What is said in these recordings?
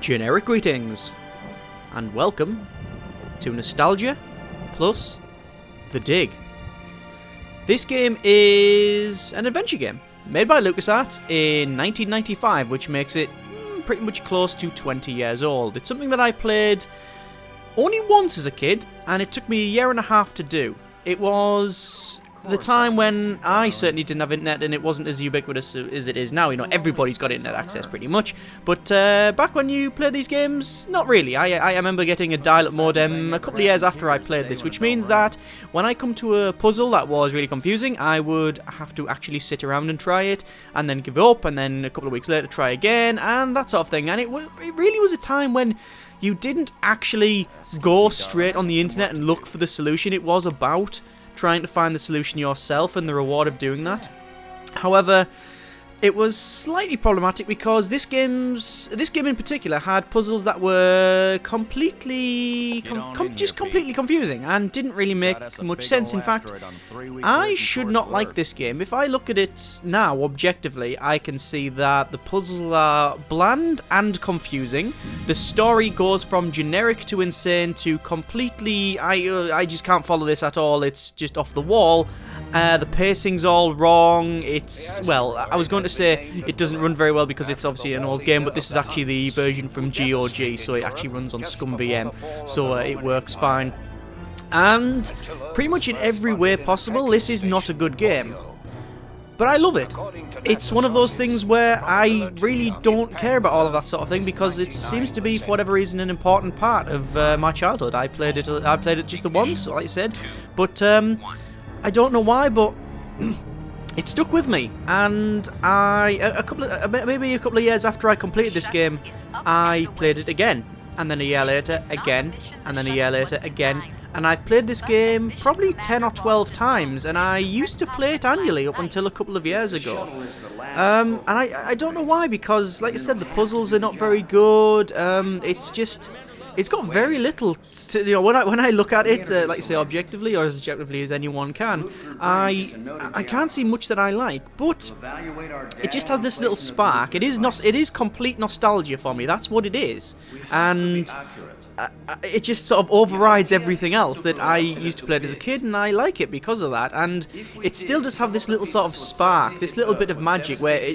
Generic greetings, and welcome to Nostalgia plus The Dig. This game is an adventure game made by LucasArts in 1995, which makes it pretty much close to 20 years old. It's something that I played only once as a kid, and it took me a year and a half to do. It was the time when I certainly didn't have internet, and it wasn't as ubiquitous as it is now. You know, everybody's got internet access pretty much. But back when you played these games, not really. I remember getting a dial-up modem a couple of years after I played this, which means that when I come to a puzzle that was really confusing, I would have to actually sit around and try it, and then give up, and then a couple of weeks later try again, and that sort of thing. And it really was a time when you didn't actually go straight on the internet and look for the solution. It was about trying to find the solution yourself and the reward of doing that. However, it was slightly problematic because this game in particular had puzzles that were completely confusing and didn't really make much sense. In fact, I should not like this game. If I look at it now objectively, I can see that the puzzles are bland and confusing. The story goes from generic to insane to completely I just can't follow this at all. It's just off the wall. The pacing's all wrong. It's, well, I was going to say it doesn't run very well because it's obviously an old game, but this is actually the version from GOG, so it actually runs on ScumVM, so it works fine. And pretty much in every way possible, this is not a good game. But I love it. It's one of those things where I really don't care about all of that sort of thing because it seems to be, for whatever reason, an important part of my childhood. I played it just the once, like I said, but I don't know why, but it stuck with me, and maybe a couple of years after I completed this game, I played it again, and then a year later again, and then a year later again, and I've played this game probably 10 or 12 times, and I used to play it annually up until a couple of years ago. And I don't know why, because like I said, the puzzles are not very good. It's got very little to, you know, when I look at it, like I say, objectively, or as objectively as anyone can, I can't see much that I like, but it just has this little spark. It is complete nostalgia for me. That's what it is, and it just sort of overrides everything else that I used to play as a kid, and I like it because of that. And it still does have this little sort of spark, this little bit of magic. Where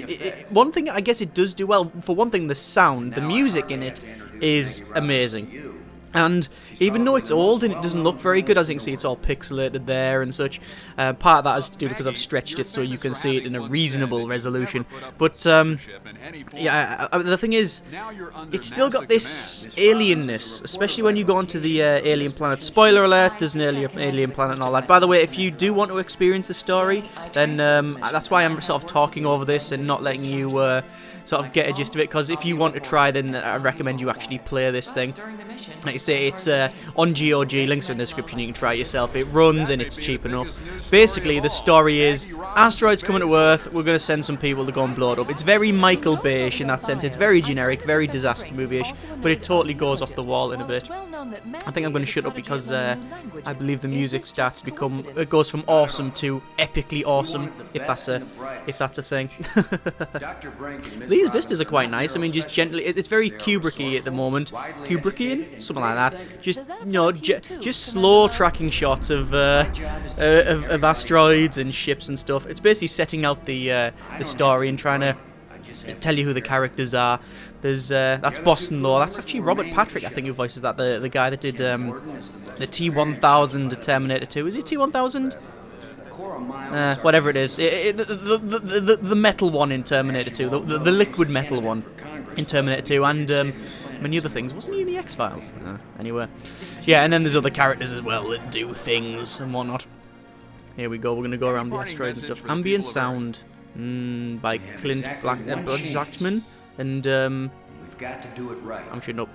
one thing I guess it does do well, for one thing, the sound, the music in it is amazing. And even though it's old and it doesn't look very good, as you can see, it's all pixelated there and such. Part of that has to do because I've stretched it so you can see it in a reasonable resolution. But yeah, the thing is, it's still got this alienness, especially when you go onto the alien planet. Spoiler alert: there's an alien planet and all that. By the way, if you do want to experience the story, then that's why I'm sort of talking over this and not letting you sort of get a gist of it, because if you want to try, then I recommend you actually play this thing. Like I say, it's on GOG, links are in the description, you can try it yourself. It runs and it's cheap enough. Basically, the story is, asteroids coming to Earth, we're going to send some people to go and blow it up. It's very Michael Bay-ish in that sense. It's very generic, very disaster movie-ish, but it totally goes off the wall in a bit. I think I'm going to shut up because I believe the music starts to become, it goes from awesome to epically awesome, if that's a thing. These vistas are quite nice. I mean, just gently, it's very Kubrick-y at the moment. Kubrickian? Something like that. Just, you know, just slow tracking shots of asteroids and ships and stuff. It's basically setting out the story and trying to tell you who the characters are. There's that's Boston Law. That's actually Robert Patrick, I think, who voices that. The guy that did the T-1000 to Terminator 2. Is it T-1000? Whatever it is, the metal one in Terminator 2, the liquid metal one in Terminator 2, and many other things. Wasn't he in the X-Files? Anyway, yeah, and then there's other characters as well that do things and whatnot. Here we go. We're gonna go around the asteroids and stuff. Ambient sound by Clint Blackman, and we've got to do it right. I'm shutting up.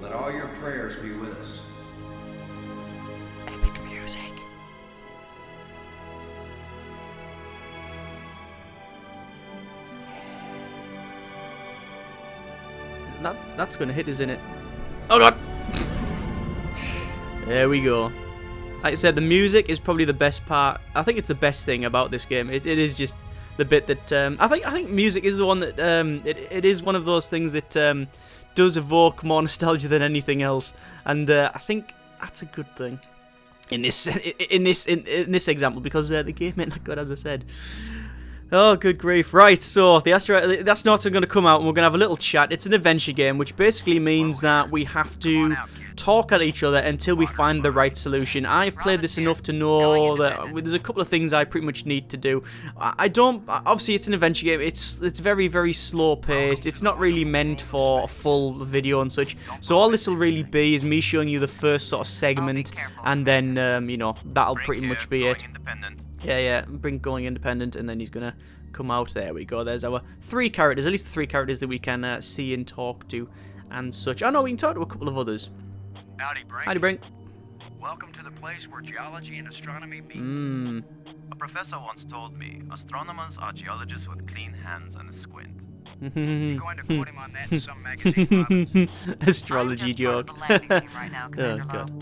Let all your prayers be with us. Epic music. That's gonna hit us, in it. Oh god! There we go. Like I said, the music is probably the best part. I think it's the best thing about this game. It is just the bit that I think music is the one that it is one of those things that does evoke more nostalgia than anything else, and I think that's a good thing in this example, because the game ain't that good, as I said. Oh, good grief. Right, so the astronauts are going to come out and we're going to have a little chat. It's an adventure game, which basically means that we have to talk at each other until we find the right solution. I've played this enough to know that there's a couple of things I pretty much need to do. I don't... Obviously, it's an adventure game. It's very, very slow-paced. It's not really meant for a full video and such. So all this will really be is me showing you the first sort of segment, and then, you know, that'll pretty much be it. Yeah, Brink going independent, and then he's going to come out. There we go. There's our 3 characters, at least the 3 characters that we can see and talk to and such. Oh, no, we can talk to a couple of others. Howdy, Brink. Howdy, Brink. Welcome to the place where geology and astronomy meet. A professor once told me, astronomers are geologists with clean hands and a squint. You going to quote him on that in some magazine, Robbins? Astrology joke. Right now, Oh, God.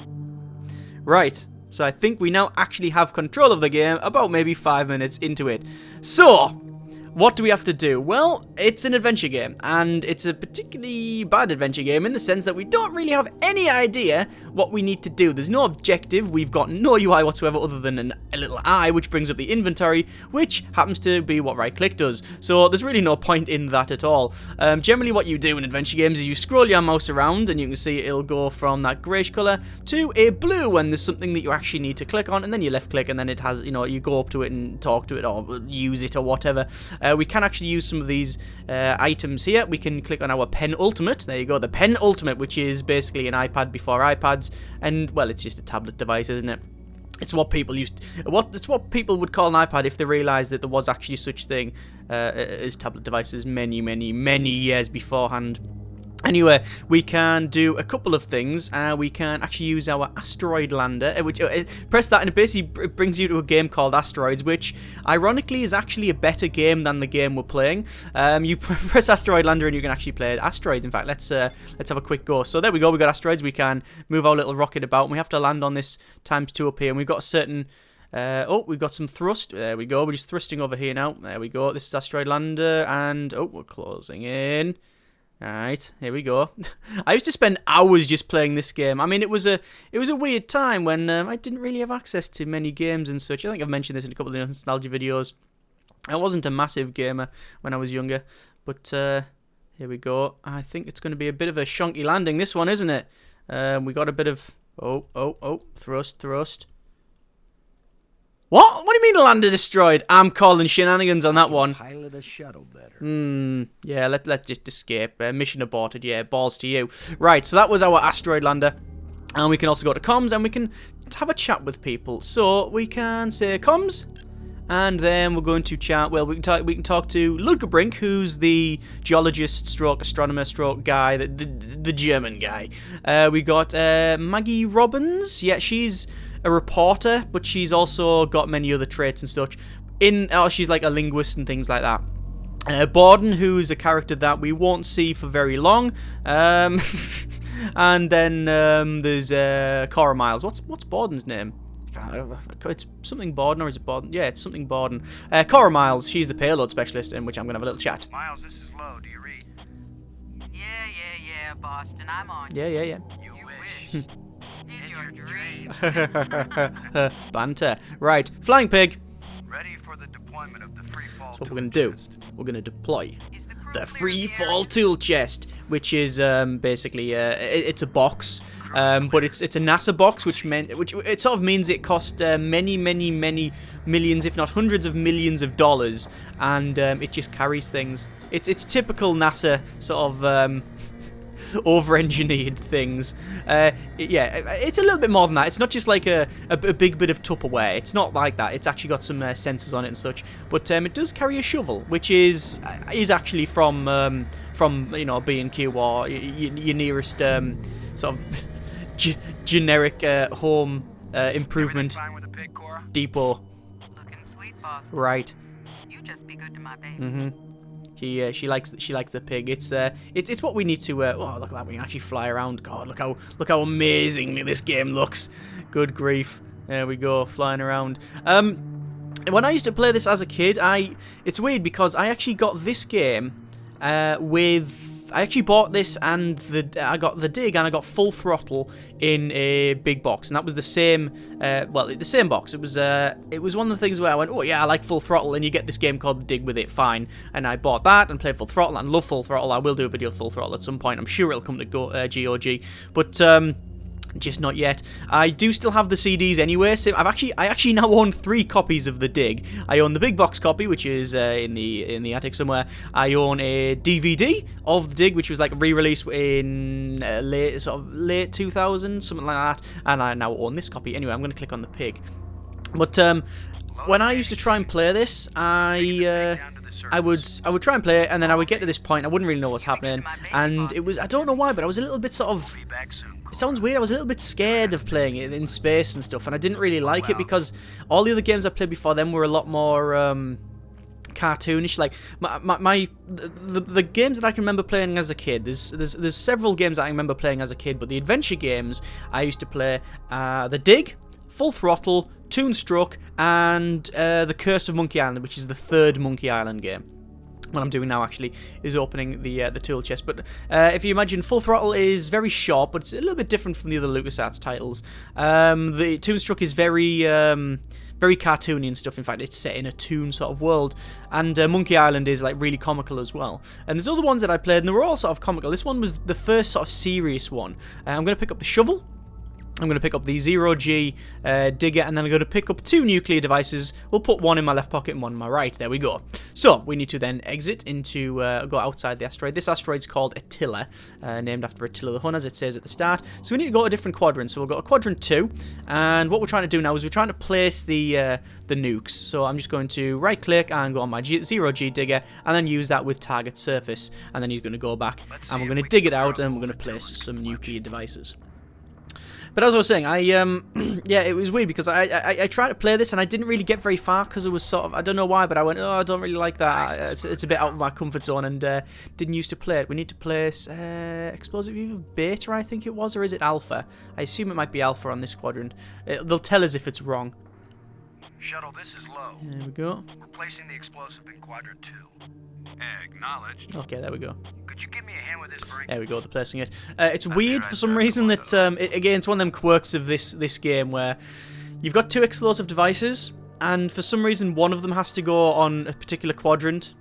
Right. So I think we now actually have control of the game, about maybe 5 minutes into it. So, what do we have to do? Well, it's an adventure game, and it's a particularly bad adventure game in the sense that we don't really have any idea what we need to do. There's no objective, we've got no UI whatsoever other than a little eye which brings up the inventory, which happens to be what right click does. So there's really no point in that at all. Generally what you do in adventure games is you scroll your mouse around and you can see it'll go from that greyish colour to a blue when there's something that you actually need to click on, and then you left click and then it has, you know, you go up to it and talk to it or use it or whatever. We can actually use some of these items here. We can click on our pen ultimate. There you go, the pen ultimate, which is basically an iPad before iPads, and well, it's just a tablet device, isn't it? It's what people it's what people would call an iPad if they realised that there was actually such thing as tablet devices many years beforehand. Anyway, we can do a couple of things. We can actually use our asteroid lander, which press that and it basically brings you to a game called Asteroids, which ironically is actually a better game than the game we're playing. You press asteroid lander and you can actually play Asteroids. In fact, let's have a quick go. So there we go. We got Asteroids. We can move our little rocket about, and we have to land on this ×2 up here, and we've got a certain. Oh, we've got some thrust. There we go. We're just thrusting over here now. There we go. This is asteroid lander, and oh, we're closing in. Alright, here we go. I used to spend hours just playing this game. I mean, it was a weird time when I didn't really have access to many games and such. I think I've mentioned this in a couple of nostalgia videos. I wasn't a massive gamer when I was younger, but here we go. I think it's going to be a bit of a shonky landing, this one, isn't it? We got a bit of... Oh, thrust. What? What do you mean the lander destroyed? I'm calling shenanigans on that one. Pilot a shuttle better. Yeah, let's just escape. Mission aborted, yeah, balls to you. Right, so that was our asteroid lander. And we can also go to comms and we can have a chat with people. So we can say comms, and then we're going to chat. Well, we can talk to Ludger Brink, who's the geologist stroke astronomer stroke guy, the German guy. We got Maggie Robbins. Yeah, she's a reporter, but she's also got many other traits and such. She's like a linguist and things like that. Borden, who's a character that we won't see for very long. And then there's Cora Miles. What's Borden's name? It's something Borden, or is it Borden? Yeah, it's something Borden. Cora Miles, she's the payload specialist, in which I'm going to have a little chat. Miles, this is Low. Do you read? Yeah, Boston, I'm on. Yeah. You wish. In your dreams. Banter. Right, flying pig. Ready for the deployment of the free fall. That's what we're going to do. We're going to deploy Is the crew the clear free of the fall area? tool chest, which is basically it's a box, but it's a NASA box, which it sort of means it cost many millions, if not hundreds of millions of dollars, and it just carries things. It's typical NASA sort of over-engineered things. Yeah, it's a little bit more than that. It's not just like a big bit of Tupperware. It's not like that. It's actually got some sensors on it and such. But it does carry a shovel, which is actually from B&Q or your nearest sort of generic home improvement Fine with the pig, Cora? depot. Looking sweet, Boston. Right. You just be good to my baby. She likes the pig. It's what we need to. Oh, look at that! We can actually fly around. God, look how amazingly this game looks. Good grief! There we go, flying around. When I used to play this as a kid, it's weird because I actually got this game with I actually bought this and I got the dig and I got full throttle in a big box, and that was the same. Well, the same box. It was one of the things where I went, oh yeah, I like full throttle, and you get this game called the Dig with it, fine. And I bought that and played full throttle and love full throttle. I will do a video of full throttle at some point. I'm sure it'll come to GOG, but just not yet. I do still have the CDs anyway, so I actually now own 3 copies of the Dig. I own the big box copy, which is in the attic somewhere. I own a DVD of the Dig, which was like re-released in late 2000s, something like that. And I now own this copy. Anyway, I'm going to click on the pig. But when I used to try and play this, I would try and play it, and then I would get to this point, I wouldn't really know what's happening, and it was, I don't know why, but I was a little bit sort of, it sounds weird, I was a little bit scared of playing it in space and stuff, and I didn't really like it because all the other games I played before them were a lot more cartoonish. Like the games that I can remember playing as a kid, there's several games that I remember playing as a kid, but the adventure games I used to play, the Dig, Full Throttle, Toonstruck, and The Curse of Monkey Island, which is the 3rd Monkey Island game. What I'm doing now, actually, is opening the tool chest. But if you imagine, Full Throttle is very short, but it's a little bit different from the other LucasArts titles. The Toonstruck is very cartoony and stuff. In fact, it's set in a toon sort of world. And Monkey Island is like really comical as well. And there's other ones that I played, and they were all sort of comical. This one was the first sort of serious one. I'm going to pick up the shovel. I'm going to pick up the 0G digger, and then I'm going to pick up 2 nuclear devices. We'll put one in my left pocket and one in my right. There we go. So, we need to then exit into, go outside the asteroid. This asteroid's called Attila, named after Attila the Hun, as it says at the start. So we need to go to a different quadrant. So we'll go to quadrant 2, and what we're trying to do now is we're trying to place the nukes. So I'm just going to right-click and go on my 0G digger, and then use that with target surface. And then he's going to go back, and we're going to dig it out, and we're going to place some nuclear devices. But as I was saying, yeah, it was weird because I tried to play this and I didn't really get very far because it was sort of, I don't know why, but I went, oh, I don't really like that. It's a bit out of my comfort zone, and didn't used to play it. We need to place explosive either beta, I think it was, or is it alpha? I assume it might be alpha on this quadrant. They'll tell us if it's wrong. Shuttle, this is low. There we go. We're placing the explosive in quadrant 2. Acknowledged. Okay, there we go. Could you give me a hand with this, Brink? There we go, they're placing it. It's weird for some reason that, again, it's one of them quirks of this game where you've got 2 explosive devices, and for some reason one of them has to go on a particular quadrant.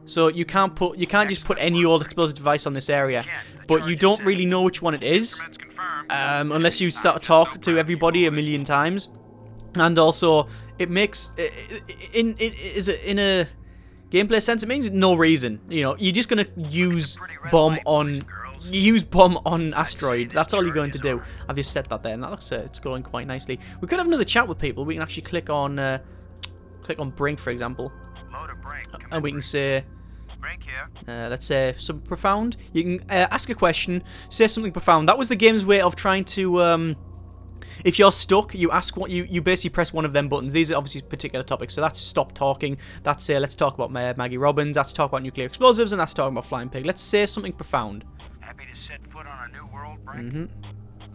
So you can't just put any old explosive device on this area, but you don't really know which one it is, unless you start to talk to everybody a million times. And also, it makes, in a gameplay sense, it means no reason. You know, you're just gonna use bomb on asteroid. That's all you're going to do. I've just set that there, and that looks it's going quite nicely. We could have another chat with people. We can actually click on Brink, for example, and we can say, Brink here. let's say something profound. You can ask a question, say something profound. That was the game's way of trying to. If you're stuck, you ask what you basically press one of them buttons. These are obviously particular topics. So that's stop talking. That's let's talk about Maggie Robbins. That's talk about nuclear explosives, and that's talking about flying pig. Let's say something profound. Happy to set foot on a new world, Brink?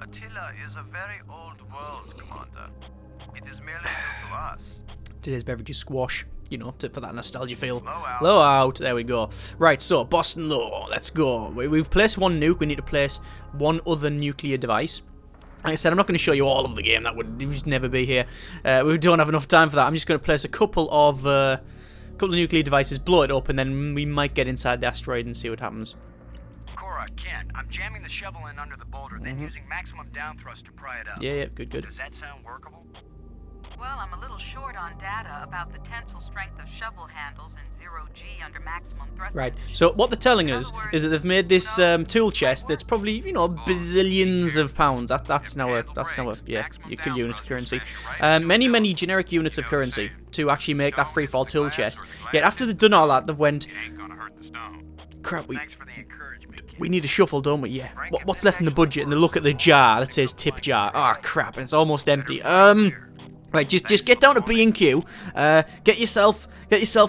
Attila is a very old world, Commander. It is merely new to us. Today's beverage is squash. You know, for that nostalgia feel. Low out. Low out. There we go. Right, so Boston Low. Let's go. We've placed one nuke. We need to place one other nuclear device. Like I said, I'm not going to show you all of the game. That would just never be here. We don't have enough time for that. I'm just going to place a couple of nuclear devices, blow it up, and then we might get inside the asteroid and see what happens. Cora, Kent, I'm jamming the shovel in under the boulder, then using maximum down thrust to pry it up. Yeah, good. Does that sound workable? Well, I'm a little short on data about the tensile strength of shovel handles and 0G under maximum thrust. Right, so what they're telling us is that they've made this tool chest that's probably, you know, bazillions of pounds. That's now a unit of currency. Many generic units of currency to actually make that freefall tool chest. Yet after they've done all that, they've went, crap, we need a shuffle, don't we? Yeah. What's left in the budget? And they look at the jar that says tip jar. Ah, crap, and it's almost empty. Right, just get down to B&Q, get yourself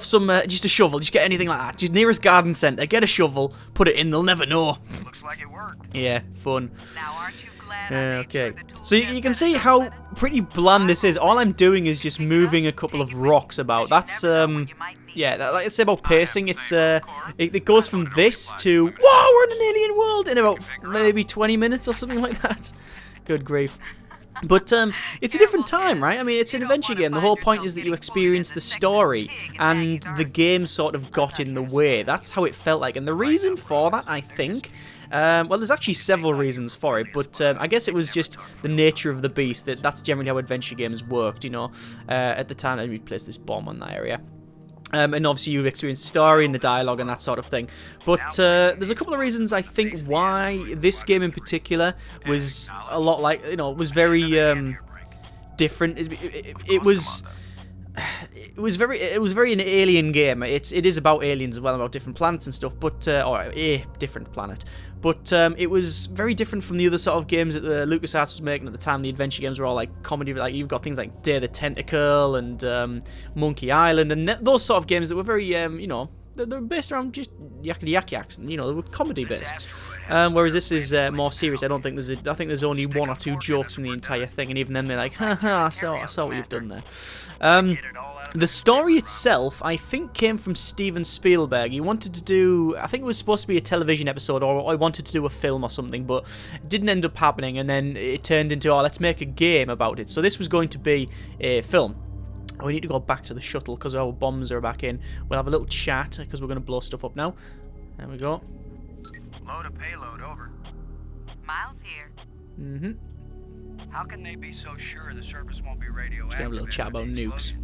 some, just a shovel, just get anything like that, just nearest garden centre, get a shovel, put it in, they'll never know. Looks like it worked. Yeah, fun. Now, aren't you glad I made Okay, sure the tool so you can see how pretty bland this is. All I'm doing is just moving a couple of rocks about. That's, you might need yeah, like I say about pacing, it goes from this to whoa, we're in an alien world in about maybe 20 minutes or something like that. Good grief. But it's a different time, right? I mean, it's an adventure game. The whole point is that you experience the story, and the game sort of got in the way. That's how it felt like. And the reason for that, I think, well, there's actually several reasons for it, but I guess it was just the nature of the beast. That's generally how adventure games worked, you know. At the time, let me place this bomb on that area. And obviously you've experienced the story and the dialogue and that sort of thing. But there's a couple of reasons, I think, why this game in particular was a lot like, you know, it was very different. It was very an alien game. It is about aliens as well, about different planets and stuff, but or a different planet. But it was very different from the other sort of games that the LucasArts was making at the time. The adventure games were all like comedy, like you've got things like Day of the Tentacle and Monkey Island, and those sort of games that were very, you know, they're based around just yakety yak yaks, and you know, they were comedy based. Whereas this is more serious. I think there's only one or two jokes in the entire thing, and even then they're like, haha, I saw what you've done there. The story itself, I think, came from Steven Spielberg. He wanted to do, I think it was supposed to be a television episode, or I wanted to do a film or something, but it didn't end up happening, and then it turned into, oh, let's make a game about it. So this was going to be a film. Oh, we need to go back to the shuttle because our bombs are back in. We'll have a little chat because we're going to blow stuff up now. There we go. Load a payload, over. Miles here. Mm-hmm. How can they be so sure the surface won't be radioactive? Just gonna have a little chat about nukes.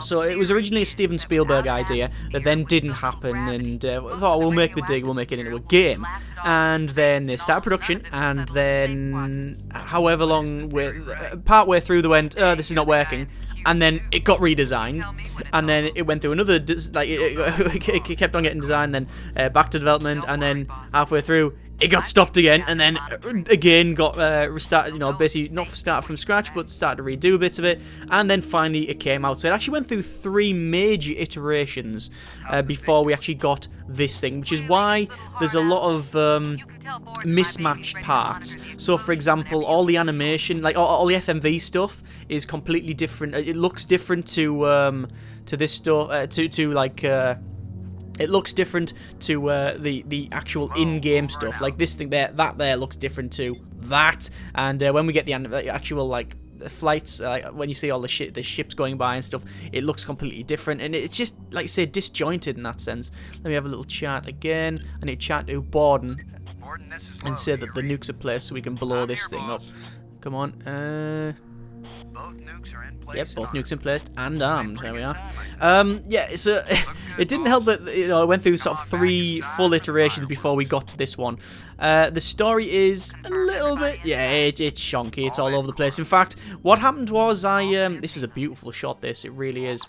So it was originally a Steven Spielberg idea that then didn't happen, and thought, we'll make the dig, we'll make it into a game. And then they started production, and then however long, partway through they went, this is not working. And then it got redesigned, and then it went through another, like, it kept on getting designed, then back to development, and then halfway through, it got stopped again, and then again got restarted, you know, basically not started from scratch, but started to redo bits of it, and then finally it came out. So it actually went through 3 major iterations before we actually got this thing, which is why there's a lot of mismatched parts. So, for example, all the animation, like all the FMV stuff, is completely different. It looks different to this stuff, to like. It looks different to the actual in-game stuff. Like this thing there, that there looks different to that. And when we get the actual like flights, when you see all the ships going by and stuff, it looks completely different. And it's just, like I say, disjointed in that sense. Let me have a little chat again. I need to chat to Borden and say that the nukes are placed so we can blow this thing up. Come on. Both nukes are in place. Yep, both nukes in place and armed. There we are. Yeah, so it didn't help that, you know, I went through sort of 3 full iterations before we got to this one. The story is a little bit, yeah, it's shonky. It's all over the place. In fact, what happened was this is a beautiful shot. This, it really is.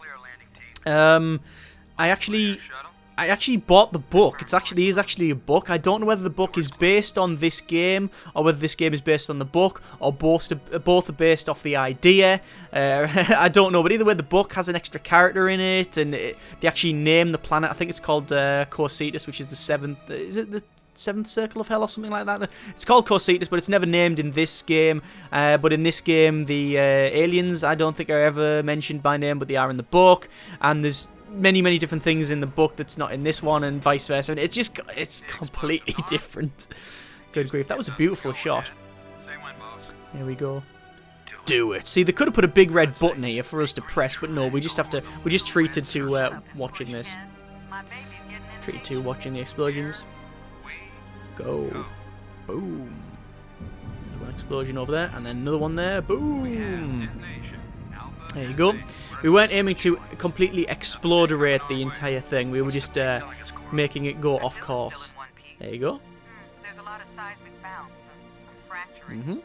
I actually bought the book. It is actually a book. I don't know whether the book is based on this game, or whether this game is based on the book, or both are based off the idea. I don't know, but either way, the book has an extra character in it, and they actually name the planet. I think it's called Cocytus, which is the 7th. Is it the 7th circle of hell or something like that? It's called Cocytus, but it's never named in this game. But in this game, the aliens, I don't think are ever mentioned by name, but they are in the book. And there's many different things in the book that's not in this one, and vice versa. And it's completely different. Good grief, that was a beautiful shot. Here we go. Do it. See, they could have put a big red button here for us to press, but no, we're just treated to watching this. Treated to watching the explosions. Go. Boom. There's one explosion over there, and then another one there. Boom. There you go. We weren't aiming to completely explodorate the entire thing. We were just making it go off course. There you go. There's a lot of seismic bounce and some fracturing.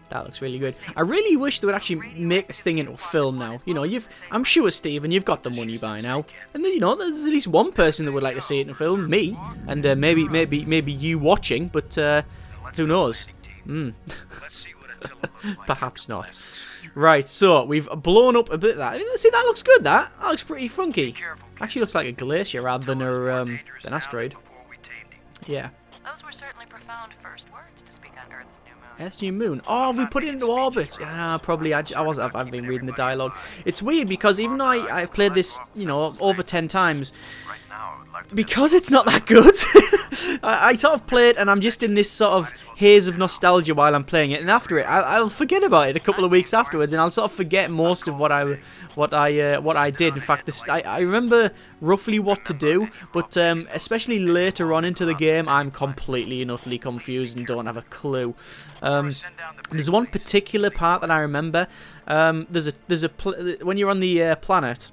That looks really good. I really wish they would actually make this thing into a film now. You know, I'm sure, Stephen, you've got the money by now, and then, you know, there's at least one person that would like to see it in a film, me, and maybe you watching, but who knows? Perhaps not. Right, so we've blown up a bit of that. See, that looks good. That looks pretty funky. Actually, looks like a glacier rather than an asteroid. Yeah. Those were certainly profound first words to speak on Earth's new moon. SG Moon. Oh, we put it into orbit. Probably. I've been reading the dialogue. It's weird because even though I've played this, you know, over 10 times, Right now, I would like to because it's not that good, I sort of play it and I'm just in this sort of haze of nostalgia while I'm playing it, and after it, I'll forget about it a couple of weeks afterwards, and I'll sort of forget most of what I did. In fact, I remember roughly what to do, but especially later on into the game, I'm completely and utterly confused and don't have a clue. There's one particular part that I remember. When you're on the planet,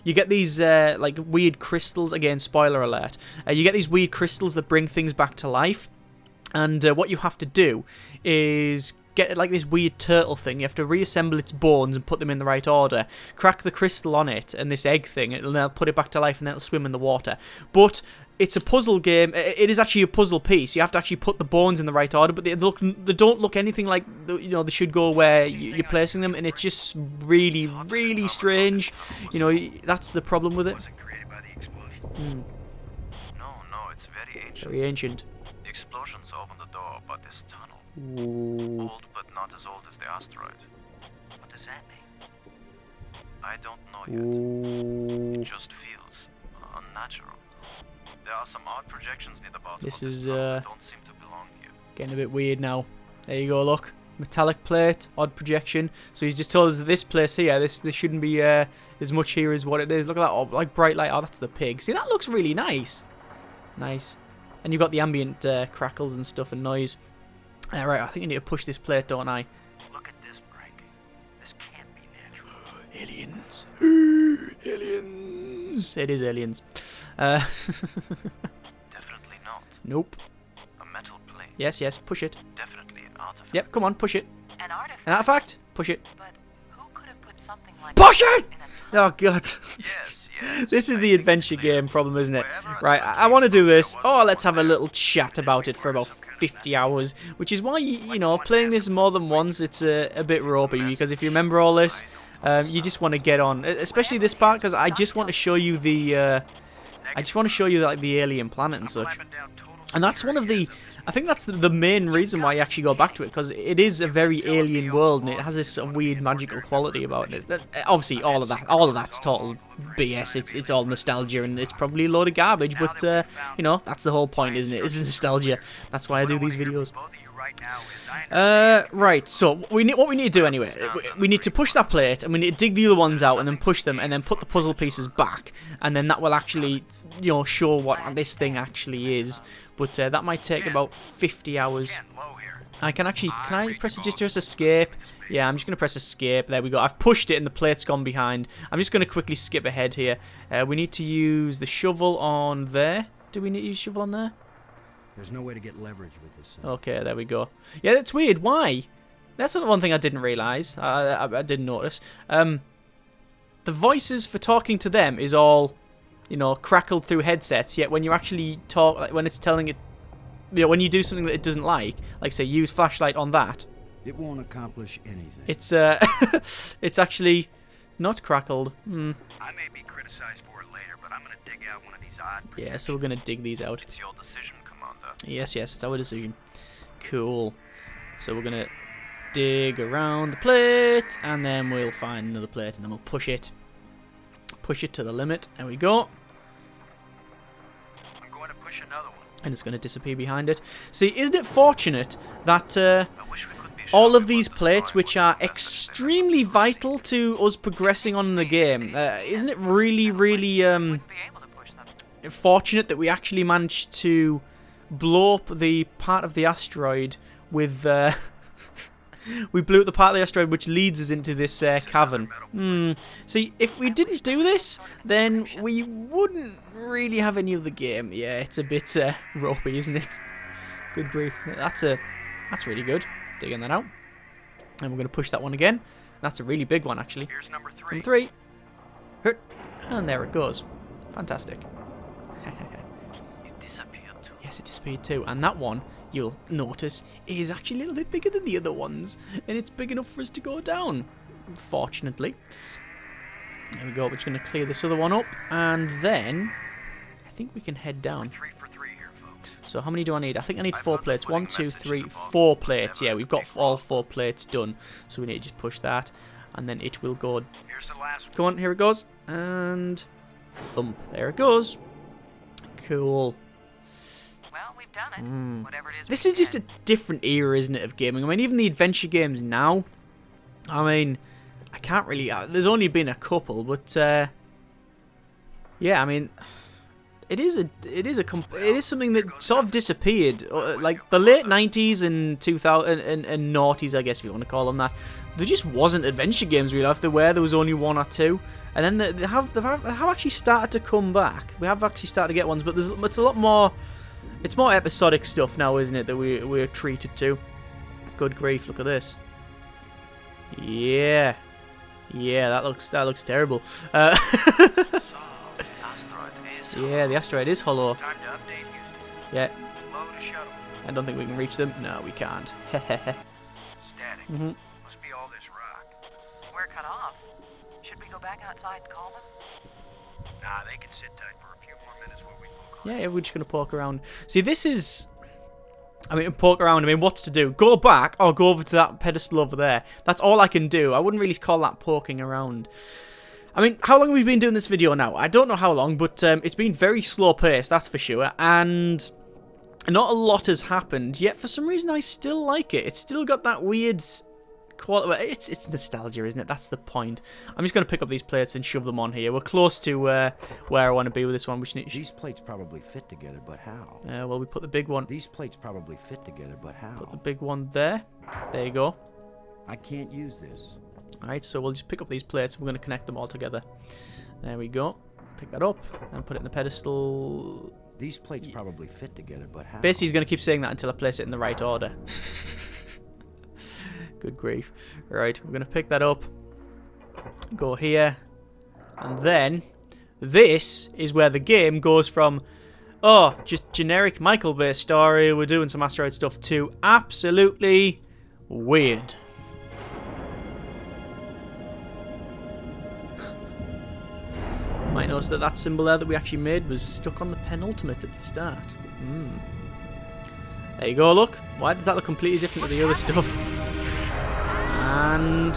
you get these like weird crystals. Again, spoiler alert. You get these weird crystals that bring things back to life, and what you have to do is get like this weird turtle thing. You have to reassemble its bones and put them in the right order. Crack the crystal on it and this egg thing, and it'll put it back to life, and then it'll swim in the water. But it's a puzzle game. It is actually a puzzle piece. You have to actually put the bones in the right order, but they don't look anything like they should go where you're placing them, and it's just really, really strange. You know, that's the problem with it. wasn't created by the explosion. No, it's very ancient. Very ancient. The explosions opened the door, but this tunnel, Ooh. old but not as old as the asteroid. What does that mean? I don't know yet. Ooh. It just feels unnatural. There are some odd projections near the bottom This of is, tunnel that don't seem to belong here. Getting a bit weird now. There you go, look. Metallic plate, odd projection. So he's just told us that this place here, this shouldn't be as much here as what it is. Look at that, oh, like bright light. Oh, that's the pig. See, that looks really nice. Nice. And you've got the ambient crackles and stuff and noise. Right, I think I need to push this plate, don't I? Look at this, Brink. This can't be natural. Aliens. Aliens. It is aliens. Definitely not. Nope. A metal plate. Yes, push it. Definitely an artifact. Yep, come on, push it. An artifact. An artifact? Push it. But who could have put something like Push that it! in a tunnel? Oh, God. Yes. This is I the think adventure it's clear. game problem, isn't it? Wherever Right, it's I want to do this. there was Oh, let's have a one little there. chat about it for about 50 hours, which is why, you know, playing this more than once, it's a bit ropey, because if you remember all this, you just want to get on, especially this part, because I just want to show you like the alien planet and such. And that's one of the, I think that's the main reason why you actually go back to it, because it is a very alien world and it has this sort of weird magical quality about it. Obviously, all of that's total BS. It's all nostalgia and it's probably a load of garbage, but you know, that's the whole point, isn't it? It's nostalgia. That's why I do these videos. Right, so what we need to do anyway, we need to push that plate and we need to dig the other ones out and then push them and then put the puzzle pieces back, and then that will actually, you know, show what this thing actually is. But that might take about 50 hours. Can I press it just to escape? Yeah, I'm just going to press escape. There we go. I've pushed it and the plate's gone behind. I'm just going to quickly skip ahead here. We need to use the shovel on there. Do we need to use shovel on there? There's no way to get leverage with this. Okay, there we go. Yeah, that's weird. Why? That's not one thing I didn't realise. I didn't notice. The voices for talking to them is all, you know, crackled through headsets. Yet when you actually talk, like when it's telling it, you know, when you do something that it doesn't like say use flashlight on that, It won't accomplish anything. it's it's actually not crackled. I may be criticized for it later, but I'm gonna dig out one of these odd. Yeah, so we're gonna dig these out. It's your decision, Commander. Yes, it's our decision. Cool. So we're gonna dig around the plate, and then we'll find another plate, and then we'll push it to the limit. There we go. I'm going to push another one. And it's going to disappear behind it. See, isn't it fortunate that I wish we could be all sure of these what plates, destroyed which are was extremely vital to us progressing on in the game, isn't it really, really Be able to push them. fortunate that we actually managed to blow up the part of the asteroid with... we blew up the part of the asteroid which leads us into this cavern. See, if we didn't do this, then we wouldn't really have any of the game. Yeah, it's a bit ropey, isn't it? Good grief. That's really good. Digging that out. And we're going to push that one again. That's a really big one, actually. Here's number 3. Number 3. Hurt. And there it goes. Fantastic. It disappeared too. Yes, it disappeared too. And that one, you'll notice, is actually a little bit bigger than the other ones. And it's big enough for us to go down, fortunately. There we go. We're just going to clear this other one up. And then, I think we can head down. 3 for 3 here, folks. So how many do I need? I think I need 4 plates. 1, 2, 3, 4 plates. Yeah, we've got all 4 plates done. So we need to just push that. And then it will go. Here's the last one. Come on, here it goes. And thump. There it goes. Cool. Well, we've done it. Whatever it is. This is just a different era, isn't it, of gaming? I mean, even the adventure games now. I mean, I can't really. There's only been a couple, but yeah, I mean, it is something that sort of disappeared. Like the late 90s and 2000 and noughties, I guess if you want to call them that. There just wasn't adventure games really. If there were, there was only 1 or 2, and then they have actually started to come back. We have actually started to get ones, but it's a lot more. It's more episodic stuff now, isn't it? That we're treated to. Good grief! Look at this. Yeah, that looks terrible. So, the asteroid is Yeah, the asteroid is hollow. Time to update Houston. Yeah, Load a shuttle. I don't think we can reach them. No, we can't. Static. Mhm. Must be all this rock. We're cut off. Should we go back outside and call them? Nah, they can sit tight for a few more minutes while we poke around. Yeah, we're just gonna poke around. See, this is. I mean, poke around. I mean, what's to do? Go back or go over to that pedestal over there. That's all I can do. I wouldn't really call that poking around. I mean, how long have we been doing this video now? I don't know how long, but it's been very slow paced, that's for sure. And not a lot has happened, yet for some reason I still like it. It's still got that weird quality. It's nostalgia, isn't it? That's the point. I'm just going to pick up these plates and shove them on here. We're close to where I want to be with this one. These plates probably fit together, but how? Well, we put the big one. These plates probably fit together, but how? Put the big one there. There you go. I can't use this. Alright, so we'll just pick up these plates and we're going to connect them all together. There we go. Pick that up and put it in the pedestal. These plates probably fit together, but how? Basically, he's going to keep saying that until I place it in the right order. Good grief. Right, we're going to pick that up. Go here. And then, this is where the game goes from, oh, just generic Michael-based story, we're doing some asteroid stuff, to absolutely weird. You might notice that symbol there that we actually made was stuck on the penultimate at the start. There you go, look. Why does that look completely different to the other stuff? And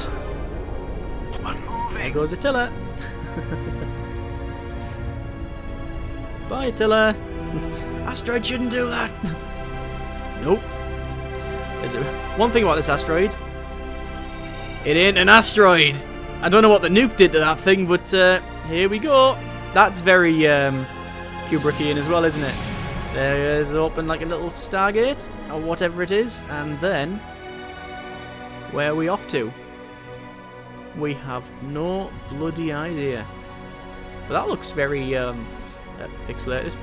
there goes Attila. Bye, Attila. Asteroid shouldn't do that. Nope. One thing about this asteroid. It ain't an asteroid. I don't know what the nuke did to that thing, but here we go. That's very Kubrickian as well, isn't it? There's open like a little Stargate, or whatever it is, and then where are we off to? We have no bloody idea. But that looks very pixelated.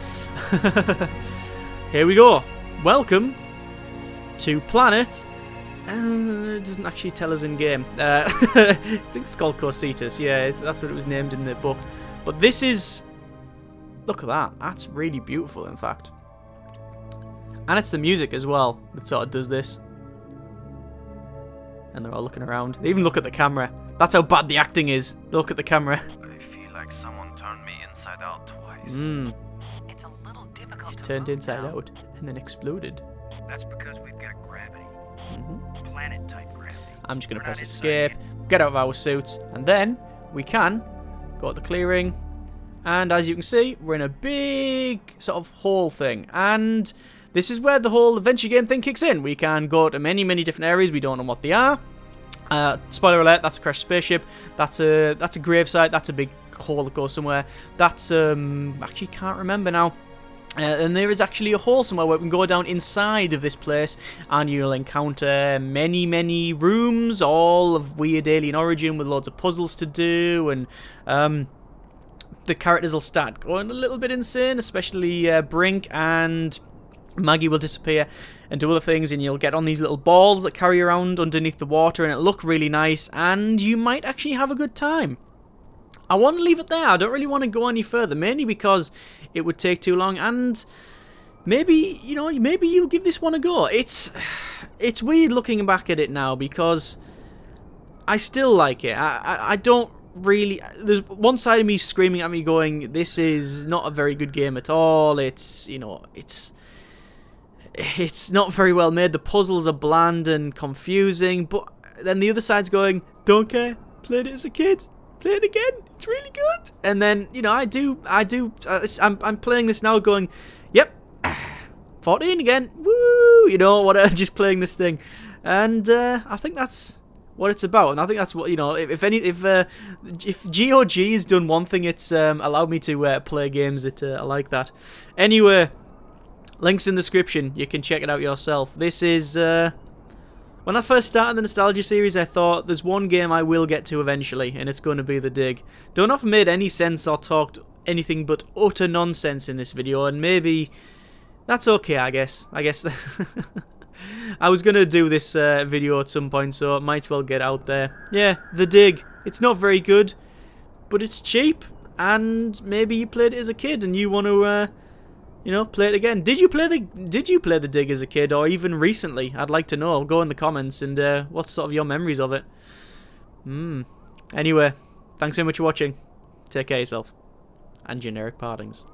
Here we go. Welcome to planet. It doesn't actually tell us in game. I think it's called Cocytus. Yeah, that's what it was named in the book. But this is. Look at that. That's really beautiful, in fact. And it's the music as well that sort of does this. And they're all looking around. They even look at the camera. That's how bad the acting is. They look at the camera. I feel like someone turned me inside out twice. It's a little difficult to Turned move inside now. out and then exploded. That's because we've got gravity. Planet-type gravity. I'm just going to We're press not escape, inside get out of our suits, and then we can go at the clearing. And as you can see, we're in a big sort of hole thing. And this is where the whole adventure game thing kicks in. We can go to many, many different areas. We don't know what they are. Spoiler alert, that's a crashed spaceship. That's a gravesite. That's a big hole that goes somewhere. That's, actually can't remember now. And there is actually a hole somewhere where we can go down inside of this place and you'll encounter many, many rooms, all of weird alien origin with loads of puzzles to do, and the characters will start going a little bit insane, especially Brink, and Maggie will disappear and do other things, and you'll get on these little balls that carry around underneath the water, and it'll look really nice, and you might actually have a good time. I want to leave it there. I don't really want to go any further, mainly because it would take too long, and maybe, you know, maybe you'll give this one a go. It's weird looking back at it now because I still like it. I don't really. There's one side of me screaming at me, going, "This is not a very good game at all." It's, you know, it's it's not very well made. The puzzles are bland and confusing, but then the other side's going, don't care, played it as a kid, play it again, it's really good. And then, you know, I'm playing this now going, yep, 14 again, woo, you know, just playing this thing. And I think that's what it's about, and I think that's what, you know, if GOG has done one thing, it's allowed me to play games that I like that. Anyway, links in the description, you can check it out yourself. This is, when I first started the Nostalgia series, I thought there's one game I will get to eventually, and it's going to be The Dig. Don't know if I made any sense or talked anything but utter nonsense in this video, and maybe that's okay, I guess. I was going to do this video at some point, so it might as well get out there. Yeah, The Dig. It's not very good, but it's cheap, and maybe you played it as a kid and you want to, you know, play it again. Did you play The Dig as a kid, or even recently? I'd like to know. Go in the comments, and what's sort of your memories of it? Anyway, thanks so much for watching. Take care of yourself. And generic partings.